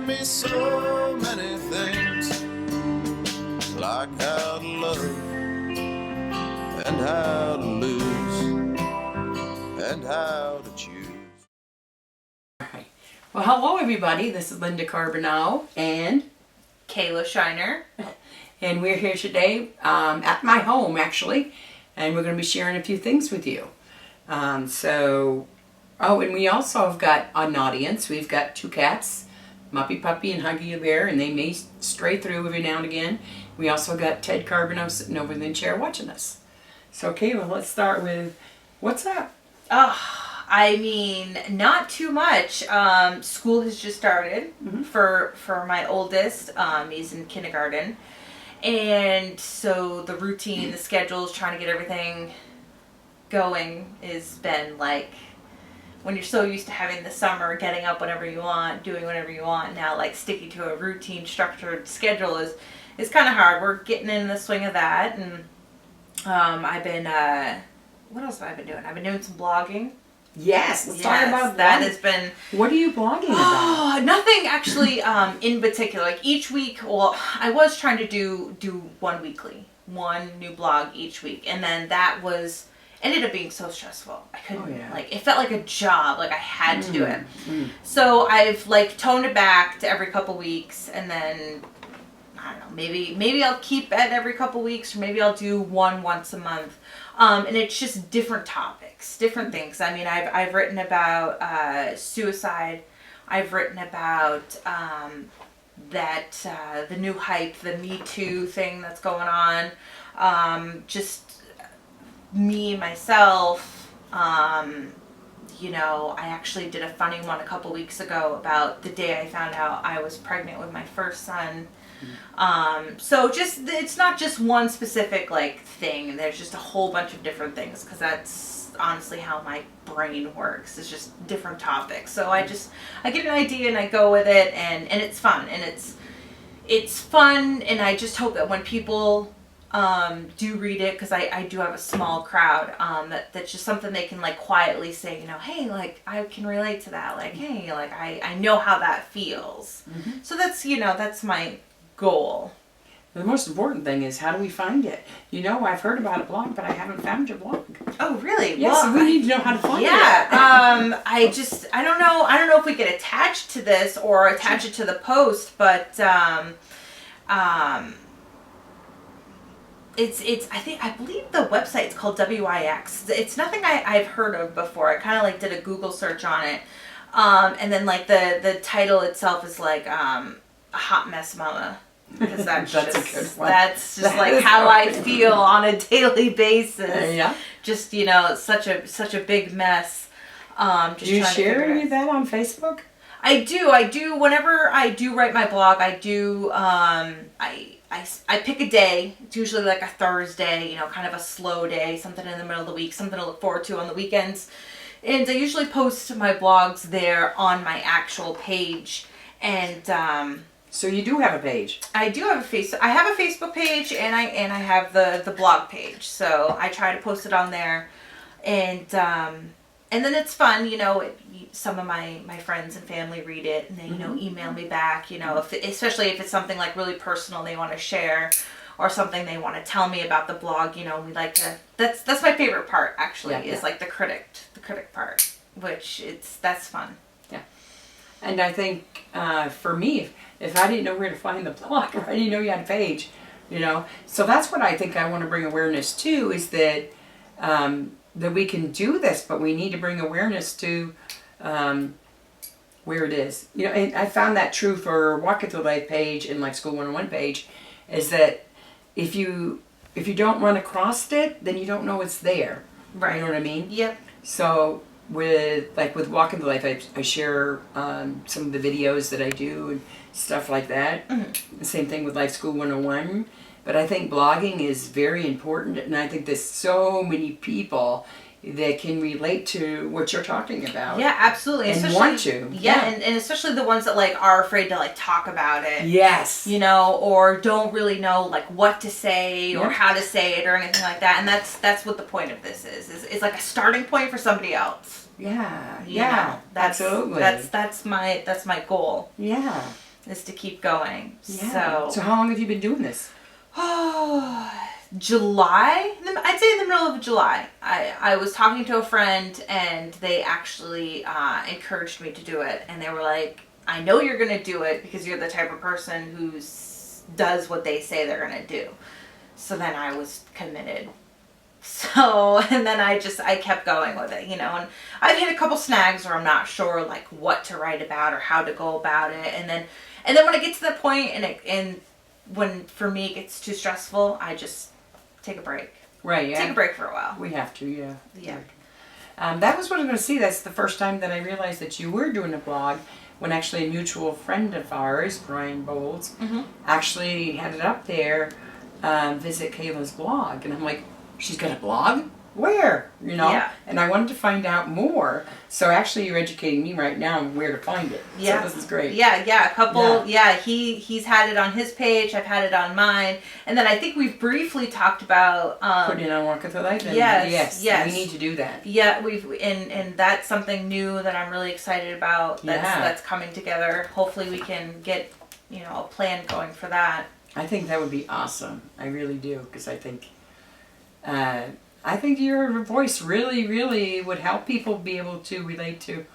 me so many things, like how to love and how to lose and how to choose. Well, hello everybody. This is Linda Carbonell and Kayla Shiner. And we're here today at my home actually, and we're going to be sharing a few things with you. And we also have got an audience. We've got two cats, Muppy Puppy and Huggy the Bear, and they may stray through every now and again. We also got Ted Carbonell sitting over in the chair watching us. So Kayla, let's start with, what's up? I mean, not too much. School has just started for my oldest. He's in kindergarten. And so the routine, the schedules, trying to get everything going has been like, when you're so used to having the summer, getting up whenever you want, doing whatever you want, now like sticking to a routine, structured schedule is kind of hard. We're getting in the swing of that. And I've been, what else have I been doing? I've been doing some blogging. Yes, let's talk about that. That Has been. What are you blogging about? Nothing actually in particular. Like each week, well, I was trying to do one weekly, one new blog each week, and then that ended up being so stressful. I couldn't, like, it felt like a job, like I had to do it. So I've like toned it back to every couple weeks, and then I don't know, maybe I'll keep at every couple weeks, or maybe I'll do one once a month. And it's just different topics, different things. I mean, I've written about suicide. I've written about the new hype, the Me Too thing that's going on. Just me, myself. I actually did a funny one a couple weeks ago about the day I found out I was pregnant with my first son. So it's not just one specific like thing. There's just a whole bunch of different things, because that's honestly how my brain works. It's just different topics. So I get an idea and I go with it, and it's fun, and it's fun, and I just hope that when people do read it, because I do have a small crowd, that's just something they can like quietly say, hey, like I can relate to that, like, hey, like I know how that feels. So that's my goal. The most important thing is, how do we find it? I've heard about a blog, but I haven't found your blog. Oh, really? Yes, so we need to know how to find it. Yeah. I don't know if we could attach to this or attach it to the post, but I believe the website's called WIX. It's nothing I've heard of before. I kind of like did a Google search on it. And then like the title itself is like a hot mess mama. Because that's a good one. That's just like how I feel on a daily basis. Yeah. Just it's such a big mess. Do you share any of that on Facebook? I do. Whenever I do write my blog, I do. I pick a day. It's usually like a Thursday. Kind of a slow day, something in the middle of the week, something to look forward to on the weekends. And I usually post my blogs there on my actual page. And so you do have a page. I do have I have a Facebook page, and I have the blog page. So I try to post it on there, and then it's fun. Some of my friends and family read it, and they email me back. Especially if it's something like really personal they want to share, or something they want to tell me about the blog. We like to. That's my favorite part actually. Is like the critic part, which that's fun. Yeah, and I think for me, if I didn't know where to find the blog, or I didn't know you had a page, so that's what I think I want to bring awareness to, is that that we can do this, but we need to bring awareness to where it is. And I found that true for Walking Through Life page and like School 101 page, is that if you don't run across it, then you don't know it's there. Right. You know what I mean? Yep. So with Walking Through Life, I share some of the videos that I do and stuff like that. The same thing with Life School 101. But I think blogging is very important, and I think there's so many people that can relate to what you're talking about. Yeah, absolutely. And want to. Yeah, and especially the ones that like are afraid to like talk about it. Yes. Or don't really know like what to say or how to say it or anything like that. And that's what the point of this is. It's like a starting point for somebody else. Yeah. Absolutely. That's my goal. Yeah. is to keep going. Yeah. So how long have you been doing this? July, I'd say in the middle of July. I was talking to a friend and they actually encouraged me to do it. And they were like, I know you're going to do it because you're the type of person who does what they say they're going to do. So then I was committed. So, and then I kept going with it, you know, and I've hit a couple snags where I'm not sure like what to write about or how to go about it. And then when I get to that point and when for me it gets too stressful, I just take a break. Right, yeah. Take a break for a while. We have to, yeah. Yeah. That was what I was going to see. That's the first time that I realized that you were doing a blog when actually a mutual friend of ours, Brian Bowles, actually had it up there, visit Kayla's blog. And I'm like, she's got a blog? Where? You know? Yeah. And I wanted to find out more. So actually you're educating me right now on where to find it. Yeah. So this is great. Yeah, a couple, he's had it on his page, I've had it on mine. And then I think we've briefly talked about... Putting it on Walk With the Light? Yes. We need to do that. Yeah, and that's something new that I'm really excited about that's coming together. Hopefully we can get, you know, a plan going for that. I think that would be awesome. I really do, because I think your voice really, really would help people be able to relate to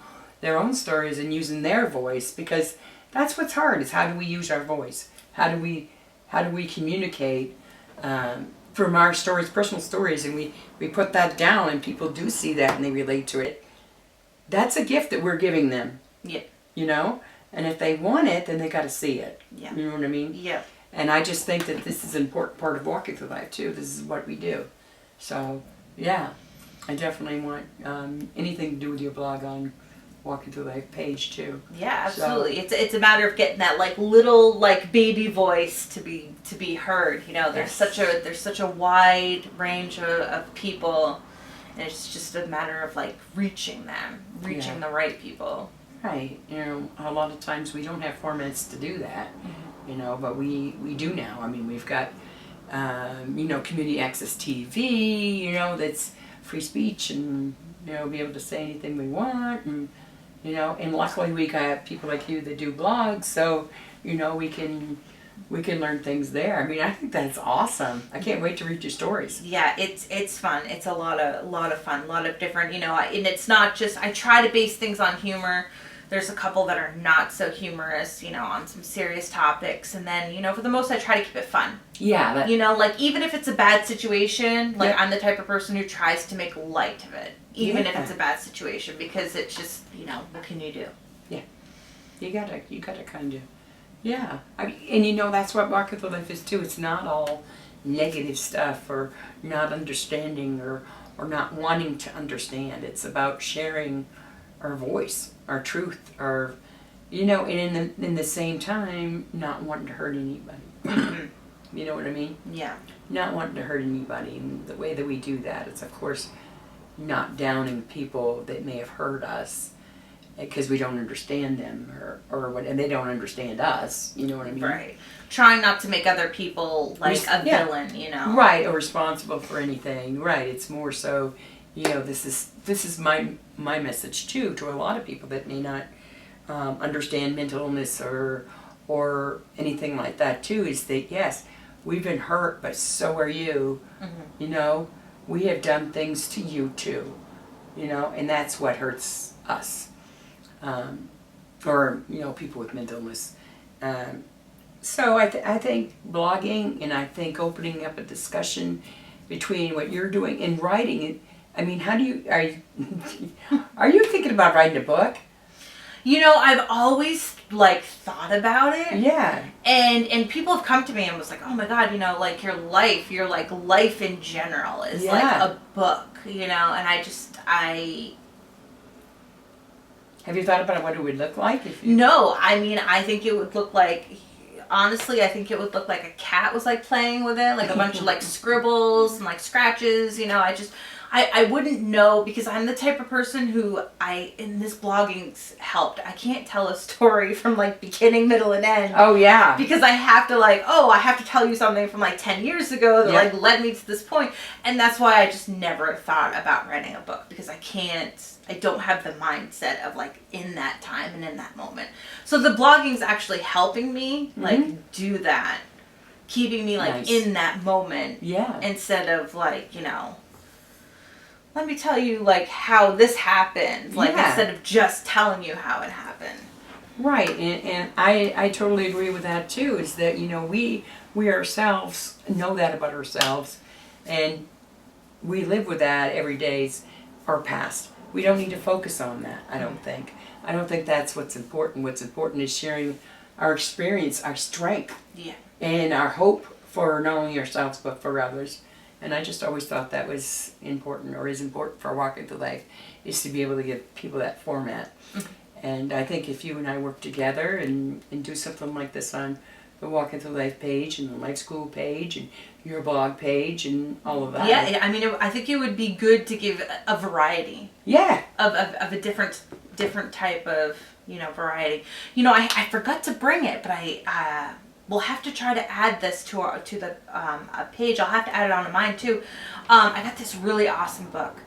their own stories and using their voice, because that's what's hard, is how do we use our voice? How do we communicate from our stories, personal stories, and we put that down and people do see that and they relate to it. That's a gift that we're giving them. Yeah. You know? And if they want it, then they got to see it. Yeah. You know what I mean? Yeah. And I just think that this is an important part of Walking Through Life too. This is what we do. So, yeah, I definitely want anything to do with your blog on Walking Through Life page too. Yeah, absolutely. So, it's a matter of getting that like little like baby voice to be heard. You know, there's such a wide range of people, and it's just a matter of like reaching the right people. Right. You know, a lot of times we don't have formats to do that. You know, but we do now. I mean, we've got you know, community access TV, you know, that's free speech and, you know, be able to say anything we want, and, you know, and luckily we got people like you that do blogs, so, you know, we can learn things there. I mean, I think that's awesome. I can't wait to read your stories. Yeah, it's fun. It's a lot of fun, a lot of different, you know, and it's not just, I try to base things on humor. There's a couple that are not so humorous, you know, on some serious topics. And then, you know, for the most, I try to keep it fun. Yeah. You know, like, even if it's a bad situation, like, I'm the type of person who tries to make light of it. Even if it's a bad situation. Because it's just, you know, what can you do? Yeah. You gotta kind of, yeah. I mean, and, you know, that's what Walk With the Life is, too. It's not all negative stuff or not understanding or not wanting to understand. It's about sharing our voice, our truth, our, you know, and in the same time, not wanting to hurt anybody. You know what I mean? Yeah. Not wanting to hurt anybody. And the way that we do that is, of course, not downing people that may have hurt us because we don't understand them or what, and they don't understand us. You know what I mean? Right. Trying not to make other people like a villain, you know? Right, or responsible for anything. Right. It's more so, you know, this is my message too to a lot of people that may not understand mental illness or anything like that too, is that yes, we've been hurt, but so are you. You know, we have done things to you too. You know, and that's what hurts us, or you know, people with mental illness. So I think blogging, and I think opening up a discussion between what you're doing and writing it. I mean, are you thinking about writing a book? You know, I've always like thought about it. Yeah. And people have come to me and was like, oh my God, you know, like your life in general is like a book, you know, and Have you thought about what it would look like? If you... No, I mean, I think it would look like, honestly, I think it would look like a cat was like playing with it, like a bunch of like scribbles and like scratches, you know, I wouldn't know, because I'm the type of person who in this blogging's helped. I can't tell a story from like beginning, middle, and end. Oh yeah. Because I have to I have to tell you something from like 10 years ago that like led me to this point. And that's why I just never thought about writing a book, because I don't have the mindset of like in that time and in that moment. So the blogging's actually helping me like do that. Keeping me like in that moment. Yeah. Instead of like, let me tell you like how this happened. Like instead of just telling you how it happened. Right, and I totally agree with that too, is that, we ourselves know that about ourselves, and we live with that every day's our past. We don't need to focus on that, I don't think. I don't think that's what's important. What's important is sharing our experience, our strength, and our hope for not only ourselves but for others. And I just always thought that was important, or is important for Walking Through Life, is to be able to give people that format. And I think if you and I work together and do something like this on the Walking Through Life page and the Life School page and your blog page and all of that. Yeah, I mean, I think it would be good to give a variety. Yeah. Of a different type of, variety. I forgot to bring it, but we'll have to try to add this to the page. I'll have to add it onto mine too. I got this really awesome book.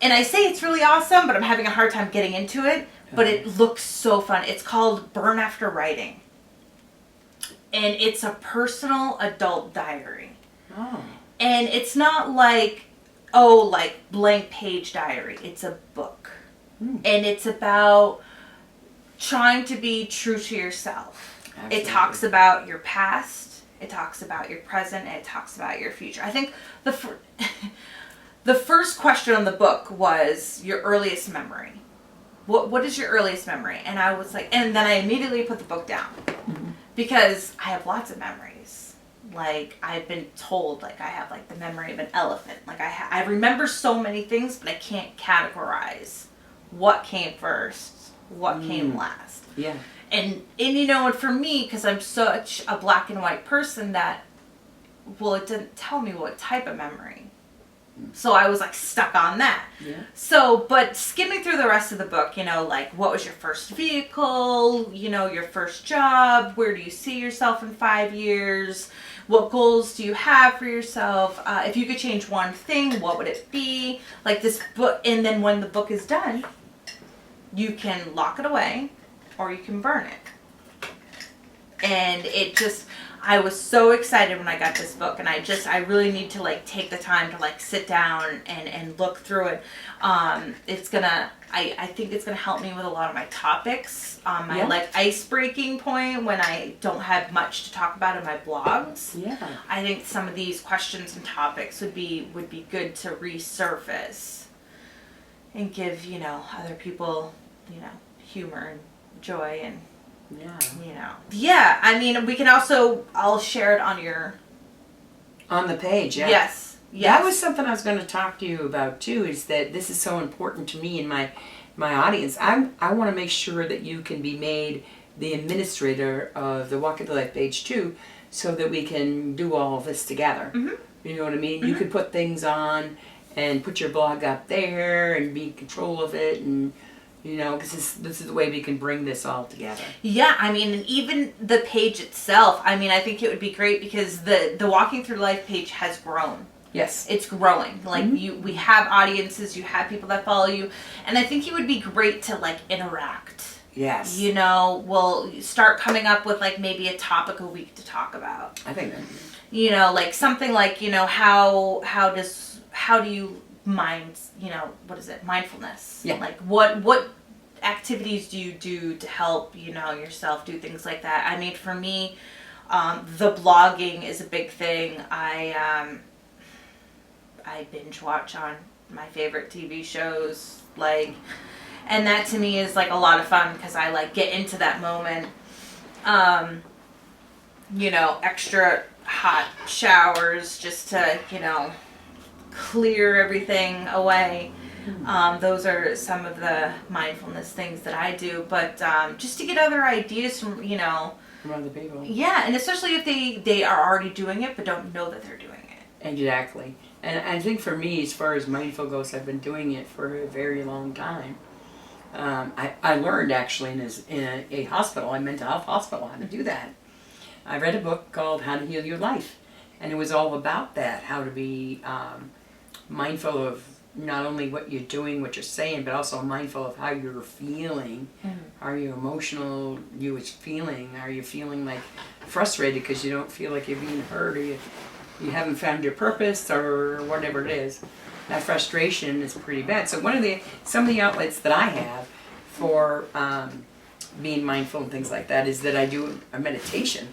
And I say it's really awesome, but I'm having a hard time getting into it. But it looks so fun. It's called Burn After Writing. And it's a personal adult diary. Oh. And it's not like blank page diary. It's a book. And it's about trying to be true to yourself. Absolutely. It talks about your past. It talks about your present. And it talks about your future. I think the first question on the book was your earliest memory. What is your earliest memory? And I was like, and then I immediately put the book down. Because I have lots of memories. Like, I've been told, like, I have, like, the memory of an elephant. Like, I remember so many things, but I can't categorize what came first, what came last. Yeah. And and for me, because I'm such a black and white person, that, it didn't tell me what type of memory. So I was like stuck on that. Yeah. So, but skimming through the rest of the book, like what was your first vehicle, your first job, where do you see yourself in 5 years, what goals do you have for yourself, if you could change one thing, what would it be, like this book. And then when the book is done, you can lock it away or you can burn it. And I was so excited when I got this book, and I really need to like take the time to like sit down and look through it. I think it's gonna help me with a lot of my topics, my like ice breaking point when I don't have much to talk about in my blogs. Yeah. I think some of these questions and topics would be good to resurface and give, other people, humor and joy and I mean, we can also, I'll share it on the page. Yeah. Yes. That was something I was going to talk to you about too, is that this is so important to me and my audience. I want to make sure that you can be made the administrator of the Walking Through Life page too, so that we can do all of this together. You know what I mean? You could put things on and put your blog up there and be in control of it, and because this is the way we can bring this all together. Yeah, I mean, and even the page itself, I mean, I think it would be great because the Walking Through Life page has grown. Yes. It's growing. Like, we have audiences, you have people that follow you, and I think it would be great to, like, interact. Yes. We'll start coming up with, like, maybe a topic a week to talk about. I think that. Like, something like, how do you mindfulness. Yeah. Like what activities do you do to help, yourself do things like that? I mean, for me, the blogging is a big thing. I binge watch on my favorite TV shows, like, and that to me is like a lot of fun because I like get into that moment. Extra hot showers just to, clear everything away. Those are some of the mindfulness things that I do, but just to get other ideas from other people. Yeah, and especially if they are already doing it but don't know that they're doing it. Exactly. And I think for me, as far as mindful goes, I've been doing it for a very long time. I learned actually in a hospital, a mental health hospital, how to do that. I read a book called How to Heal Your Life, and it was all about that, how to be mindful of not only what you're doing, what you're saying, but also mindful of how you're feeling. Are you emotional? You was feeling? Are you feeling like frustrated because you don't feel like you're being heard, or you haven't found your purpose, or whatever it is? That frustration is pretty bad. So some of the outlets that I have for being mindful and things like that is that I do a meditation,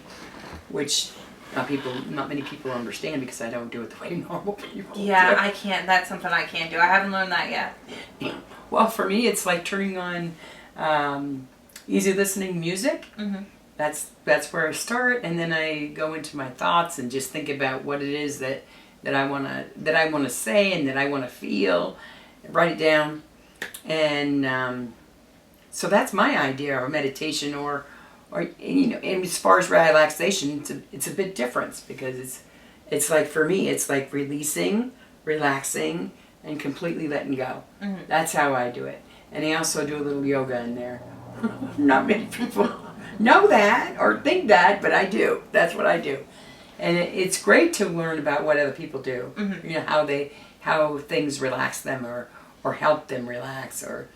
which not many people understand because I don't do it the way normal people do. Yeah, I can't. That's something I can't do. I haven't learned that yet. Well, for me, it's like turning on easy listening music. That's where I start, and then I go into my thoughts and just think about what it is that I want to say and that I want to feel. Write it down, and so that's my idea of meditation, or and as far as relaxation, it's a bit different because it's like, for me, it's like releasing, relaxing, and completely letting go. That's how I do it, and I also do a little yoga in there. Not many people know that or think that, but I do. That's what I do. And it's great to learn about what other people do. You know, how things relax them or help them relax or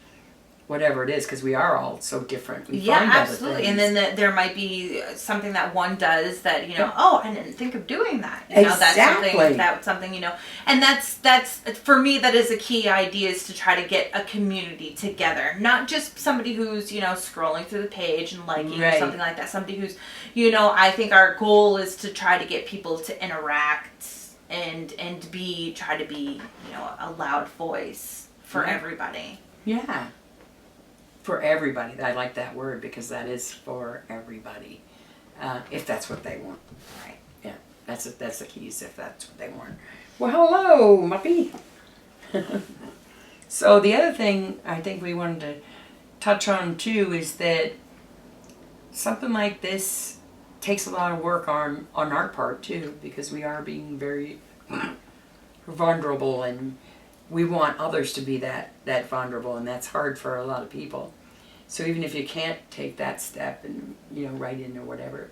whatever it is, because we are all so different. We find other absolutely. things. And then there might be something that one does that, you know, Yeah. oh, I didn't think of doing that. You know, Exactly. that's something, you know, and that's for me, that is a key idea, is to try to get a community together, not just somebody who's, you know, scrolling through the page and liking or Right. something like that. Somebody who's, you know, I think our goal is to try to get people to interact and try to be, you know, a loud voice for Yeah. everybody. Yeah. For everybody. I like that word because that is for everybody. If that's what they want. Right. Yeah. That's the keys, if that's what they want. Well, hello, Muppy. So the other thing I think we wanted to touch on too is that something like this takes a lot of work on our part too, because we are being very vulnerable, and we want others to be that vulnerable, and that's hard for a lot of people. So even if you can't take that step and, you know, write in or whatever,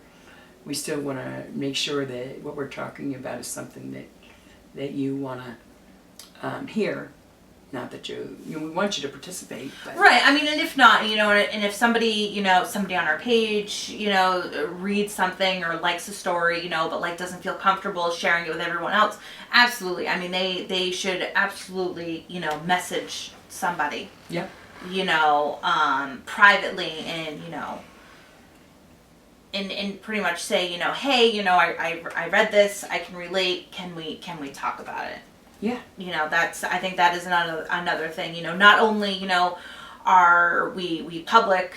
we still want to make sure that what we're talking about is something that you want to hear. Not that we want you to participate, but Right. I mean, and if not, you know, and if somebody, you know, somebody on our page, you know, reads something or likes a story, you know, but like doesn't feel comfortable sharing it with everyone else, absolutely. I mean, they should absolutely, you know, message somebody, yeah, you know, privately, and, you know, and pretty much say, you know, hey, you know, I read this, I can relate. Can we talk about it? yeah, You know, I think that is another thing, you know, not only, you know, are we public,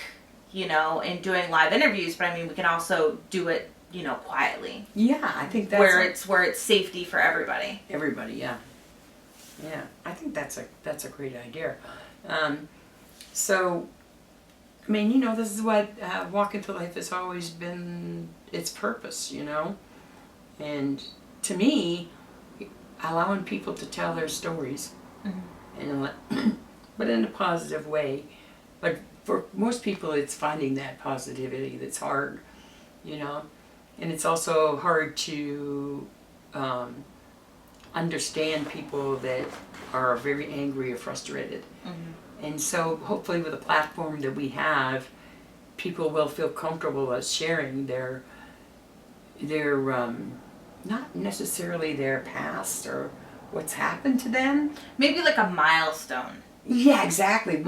you know, in doing live interviews, but I mean, we can also do it, you know, quietly, yeah. I think that's where it's safety for everybody. everybody. Yeah, yeah. I think that's a great idea. So, I mean, you know, this is what Walk Into Life has always been its purpose, you know, and to me, allowing people to tell their stories, and but in a positive way. But for most people, it's finding that positivity that's hard, you know, and it's also hard to understand people that are very angry or frustrated. And so hopefully with the platform that we have, people will feel comfortable as sharing their not necessarily their past or what's happened to them. Maybe like a milestone. Yeah, exactly.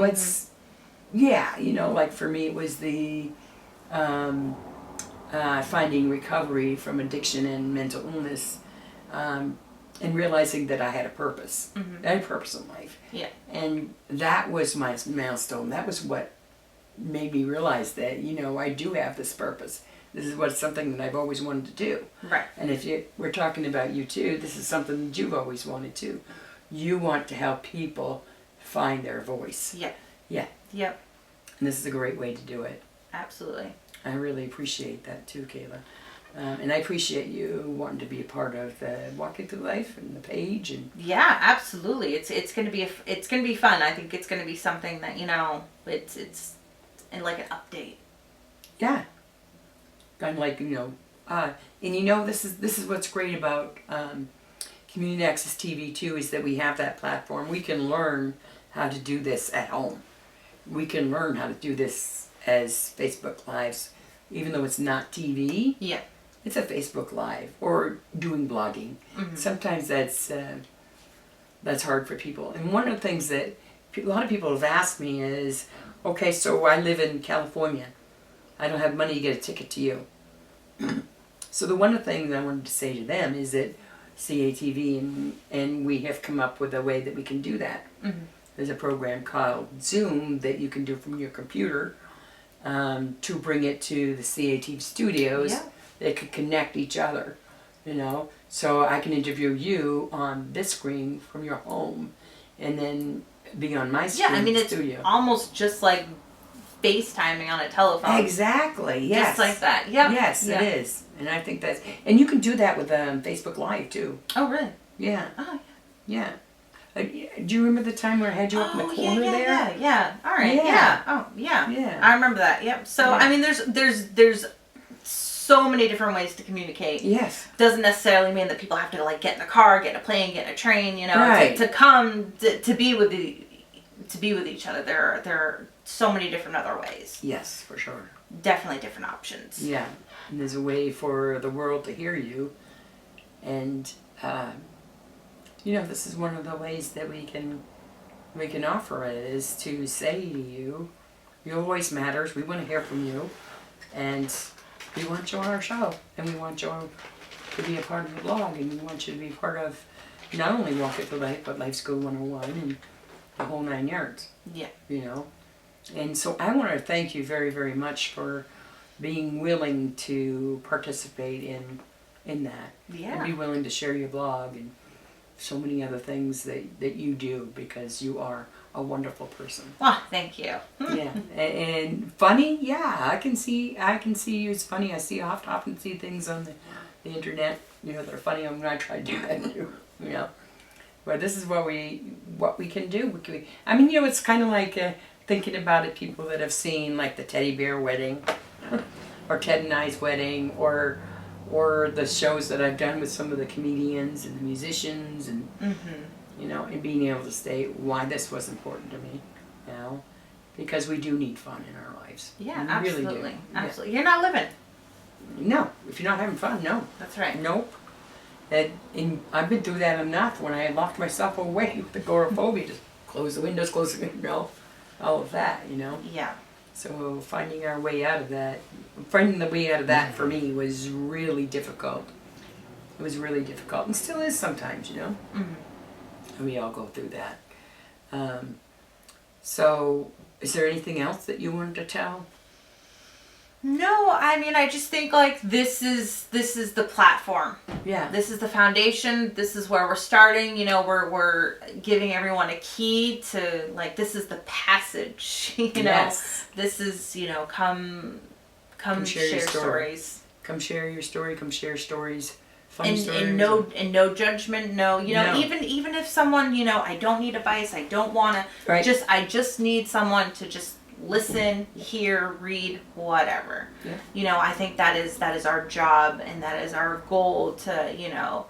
Yeah, you know, like for me it was the finding recovery from addiction and mental illness, and realizing that I had a purpose. I had a purpose in life. Yeah. And that was my milestone. That was what made me realize that, you know, I do have this purpose. This is something that I've always wanted to do. Right. And if we're talking about you too, this is something that you've always wanted to. You want to help people find their voice. Yeah. Yeah. Yep. And this is a great way to do it. Absolutely. I really appreciate that too, Kayla. And I appreciate you wanting to be a part of the Walking Through Life and the page. And Yeah, absolutely. It's gonna be it's gonna be fun. I think it's gonna be something that it's and like an update. yeah, kind of like and this is what's great about Community Access TV too, is that we have that platform. We can learn how to do this at home. We can learn how to do this as Facebook Lives, even though it's not TV. Yeah. It's a Facebook Live or doing blogging. Mm-hmm. Sometimes that's hard for people. And one of the things that a lot of people have asked me is, okay, so I live in California. I don't have money to get a ticket to you. So the one of the things I wanted to say to them is that CATV and we have come up with a way that we can do that. Mm-hmm. There's a program called Zoom that you can do from your computer to bring it to the CATV studios. Yeah. They could connect each other, So I can interview you on this screen from your home, and then be on my screen. Yeah, I mean in the it's studio. almost just like FaceTiming on a telephone. Exactly. Yes. Just like that. Yep. Yes, Yeah. it is, and I think and you can do that with Facebook Live too. Oh really? Yeah. Oh Yeah. Do you remember the time where I had you up in the corner there? Yeah. All right. Yeah. Yeah. Oh yeah. Yeah. I remember that. Yep. So Yeah. I mean, there's so many different ways to communicate. Yes. Doesn't necessarily mean that people have to like get in a car, get in a plane, get in a train. Right. To come to be with each other. There are so many different other ways. Yes, for sure. Definitely different options. Yeah, and there's a way for the world to hear you, and this is one of the ways that we can offer it, is to say to you, your voice matters. We want to hear from you, and we want you on our show, and we want you to be a part of the blog, and we want you to be part of not only Walk It for Life, but Life School 101 and the whole 9 yards. Yeah. And so I want to thank you very, very much for being willing to participate in that. Yeah. And be willing to share your blog and so many other things that you do, because you are a wonderful person. Well, thank you. Yeah. And funny, yeah, I can see you as funny. I often see things on the internet, that are funny. I'm going to try to do that too, But this is what we can do. It's kind of like thinking about it, people that have seen like the Teddy Bear Wedding or Ted and I's Wedding, or the shows that I've done with some of the comedians and the musicians, and and being able to state why this was important to me, because we do need fun in our lives. Yeah, we absolutely. Really do. Absolutely. You're not living. No, if you're not having fun, no. That's right. Nope. And I've been through that enough when I locked myself away with agoraphobia. Just close the windows, all of that, Yeah. So finding the way out of that for me was really difficult. It was really difficult, and still is sometimes, Mm-hmm. And we all go through that. So is there anything else that you wanted to tell? No, I just think like this is the platform. Yeah. This is the foundation. This is where we're starting. We're giving everyone a key to, like, this is the passage. Yes. This is come share your stories. Come share your story. Come share stories. Fun stories. And no judgment. No, No. even if someone I don't need advice. I don't want to. Right. I just need someone to just listen, hear, read, whatever. Yeah. I think that is our job, and that is our goal to,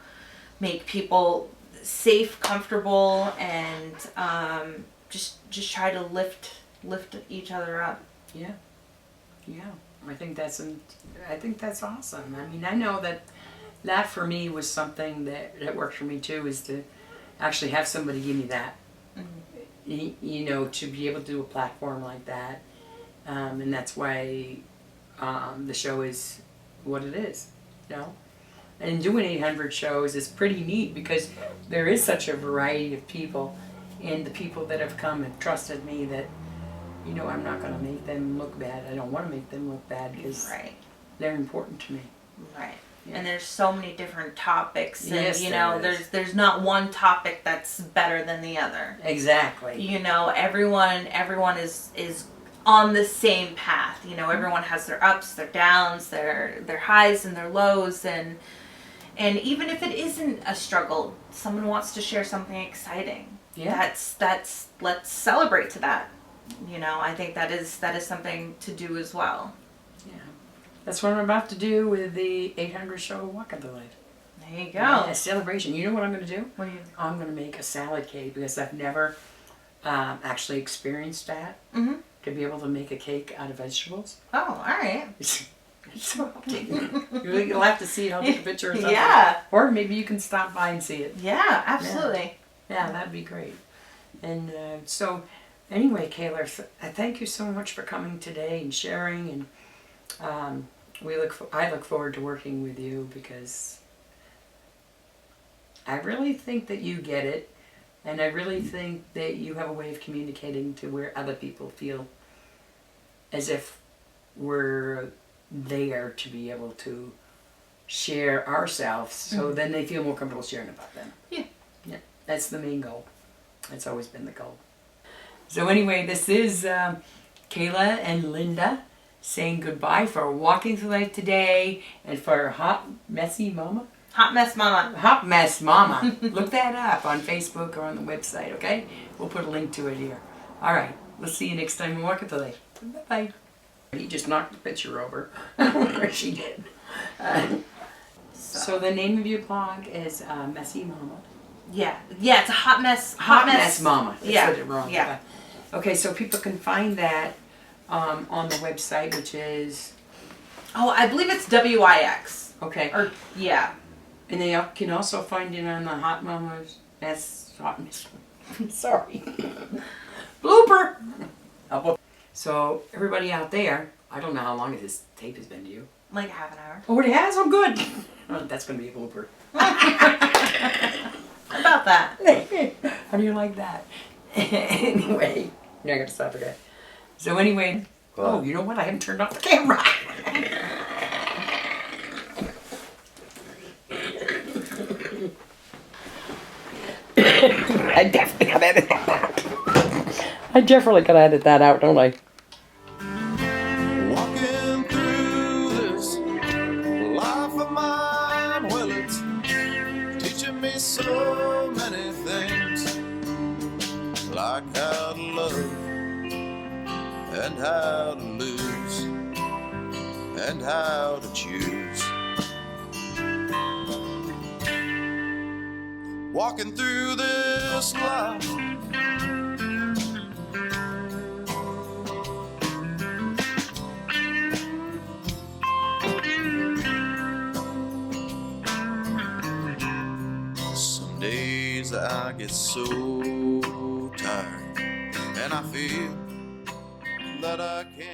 make people safe, comfortable, and just try to lift each other up. Yeah. Yeah. I think that's awesome. I know that for me was something that worked for me too, is to actually have somebody give me that. To be able to do a platform like that, and that's why the show is what it is, And doing 800 shows is pretty neat, because there is such a variety of people, and the people that have come and trusted me that, I'm not going to make them look bad. I don't want to make them look bad, because they're important to me. Right. Yeah. And there's so many different topics, and Yes, there is. there's not one topic that's better than the other. Exactly. Everyone is on the same path. You know, everyone has their ups, their downs, their highs and their lows, and even if it isn't a struggle, someone wants to share something exciting. Yeah. That's let's celebrate to that. You know, I think that is something to do as well. Yeah. That's what I'm about to do with the 800 show Walk of the Light. There you go. Yeah, celebration. You know what I'm going to do? What do you? I'm going to make a salad cake because I've never actually experienced that. Mm-hmm. To be able to make a cake out of vegetables. Oh, all right. So you'll have to see it. I'll take a picture or something. Yeah. Or maybe you can stop by and see it. Yeah, absolutely. Yeah, that'd be great. And so, anyway, Kayla, I thank you so much for coming today and sharing. And I look forward to working with you because I really think that you get it. And I really think that you have a way of communicating to where other people feel as if we're there to be able to share ourselves, so then they feel more comfortable sharing about them. Yeah. Yeah, that's the main goal. That's always been the goal. So anyway, this is Kayla and Linda saying goodbye for Walking Through Life today and for Hot Messy Mama. Hot Mess Mama. Hot Mess Mama. Look that up on Facebook or on the website, okay? We'll put a link to it here. All right. We'll see you next time on Walk Through Life. Bye-bye. He just knocked the picture over. Or she did. So the name of your blog is Messy Mama. Yeah. Yeah, it's a Hot Mess. Hot Mess Mama. I Yeah. said it wrong. Yeah. Okay, so people can find that on the website, which is... Oh, I believe it's WIX. Okay. Or, yeah. And they can also find it on the Hot Mama's Hot Mess. Sorry. Blooper! So, everybody out there, I don't know how long this tape has been to you. Like half an hour. Oh, it has? Oh, good. Oh, that's going to be a blooper. About that. How do you like that? Anyway, you're not going to stop again. So anyway, oh, you know what? I haven't turned off the camera. I definitely gotta edit that out. I definitely gotta edit that out, don't I? Walking through this life of mine, well, it's teaching me so many things, like how to love and how to lose and how to choose. Walking through this life, some days I get so tired and I feel that I can't